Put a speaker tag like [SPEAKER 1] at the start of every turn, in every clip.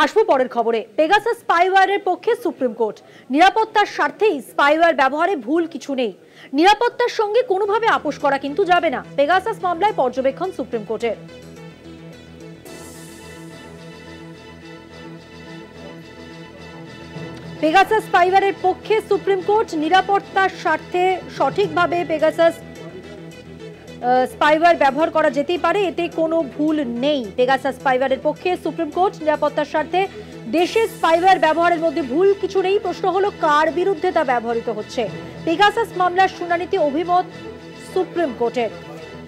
[SPEAKER 1] আসবো পরের খবরে। পেগাসাস স্পাইওয়্যারের পক্ষে সুপ্রিম কোর্ট। নিরাপত্তার স্বার্থেই স্পাইওয়্যার ব্যবহারে ভুল কিছু নেই, নিরাপত্তার সঙ্গে কোনোভাবে আপোষ করা কিন্তু যাবে না। পেগাসাস মামলায় পর্যবেক্ষণ সুপ্রিম কোর্টের। পেগাসাস স্পাইওয়্যারের পক্ষে সুপ্রিম কোর্ট। নিরাপত্তার স্বার্থে সঠিকভাবে পেগাসাস স্পাইওয়্যার ব্যবহার করা যেতেই পারে, এতে কোনো ভুল নেই। পেগাসাস স্পাইওয়্যারের পক্ষে সুপ্রিম কোর্ট। নিরাপত্তার স্বার্থে দেশে স্পাইওয়্যার ব্যবহারের মধ্যে ভুল কিছু নেই। প্রশ্ন হলো কার বিরুদ্ধে তা ব্যবহৃত হচ্ছে। পেগাসাস মামলার শুনানিতে অভিমত সুপ্রিম কোর্টের।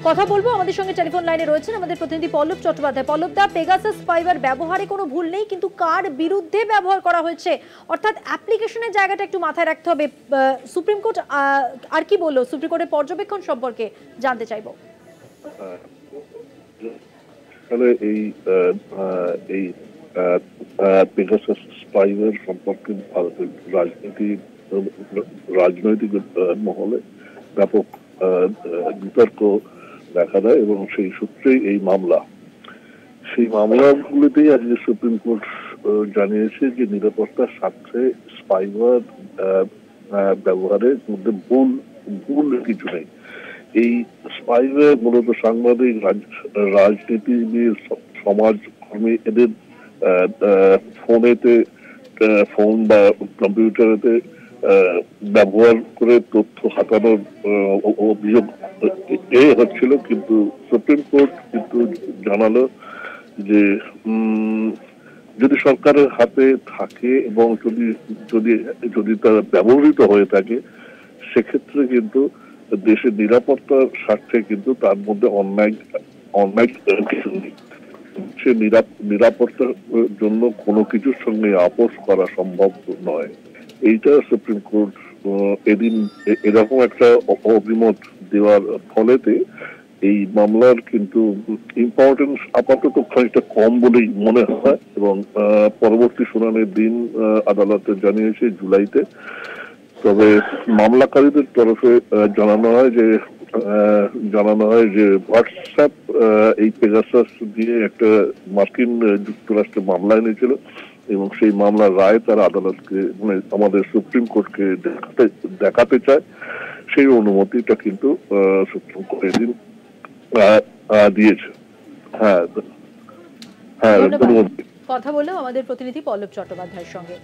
[SPEAKER 1] কথা বলবো, আমাদের সঙ্গে টেলিফোন লাইনে রয়েছেন আমাদের প্রতিনিধি পল্লব চট্টোপাধ্যায়। পল্লব দা, পেগাসাস স্পাইওয়্যার ব্যবহারে কোনো ভুল নেই, কিন্তু কার বিরুদ্ধে ব্যবহার করা হয়েছে, অর্থাৎ অ্যাপ্লিকেশনের জায়গাটা একটু মাথায় রাখতে হবে। সুপ্রিম কোর্ট আর কি বললো, সুপ্রিম কোর্টের পর্যবেক্ষণ সম্পর্কে জানতে চাইবো।
[SPEAKER 2] এই পেগাসাস স্পাইওয়্যার সম্পর্কে ভারতের রাজনৈতিক মহলে ব্যাপক বিতর্ক দেখা দেয় এবং সেই সূত্রেই এই সেই মামলাগুলিতেই আজকে সুপ্রিম কোর্ট জানিয়েছে যে নিরাপত্তার স্বার্থে স্পাইওয়্যার ব্যবহারের মধ্যে ভুল কিছু নেই। এই স্পাইওয়্যার মূলত সাংবাদিক, রাজনীতিবিদ, সমাজকর্মী এদের ফোন বা কম্পিউটারেতে ব্যবহার করে তথ্য হাতানোর অভিযোগ হচ্ছিল, কিন্তু সুপ্রিম কোর্ট কিন্তু জানালো যে যদি সরকারের হাতে থাকে এবং যদি তারা ব্যবহৃত হয়ে থাকে, সেক্ষেত্রে কিন্তু দেশের নিরাপত্তার স্বার্থে কিন্তু তার মধ্যে অন্যায় কিছু নেই। সে নিরাপত্তার জন্য কোনো কিছুর সঙ্গে আপোষ করা সম্ভব নয়। এইটা সুপ্রিম কোর্ট এদিন এরকম একটা অভিমত দেওয়ার ফলেতে এই মামলার কিন্তু ইম্পর্টেন্স আপাতত খানিকটা কম বলেই মনে হয় এবং পরবর্তী শুনানির দিন আদালতে জানিয়েছে জুলাইতে। তবে মামলাকারীদের তরফে জানানো হয় যে হোয়াটসঅ্যাপ এই পেগাসাস দিয়ে একটা মার্কিন যুক্তরাষ্ট্রে মামলা এনেছিল এবং সেই মামলার রায় তারা আদালতকে আমাদের সুপ্রিম কোর্টকে দেখাতে চায়। সেই অনুমতিটা কিন্তু সুপ্রিম কোর্ট এদিন দিয়েছে।
[SPEAKER 1] কথা বললাম আমাদের প্রতিনিধি পল্লব চট্টোপাধ্যায়ের সঙ্গে।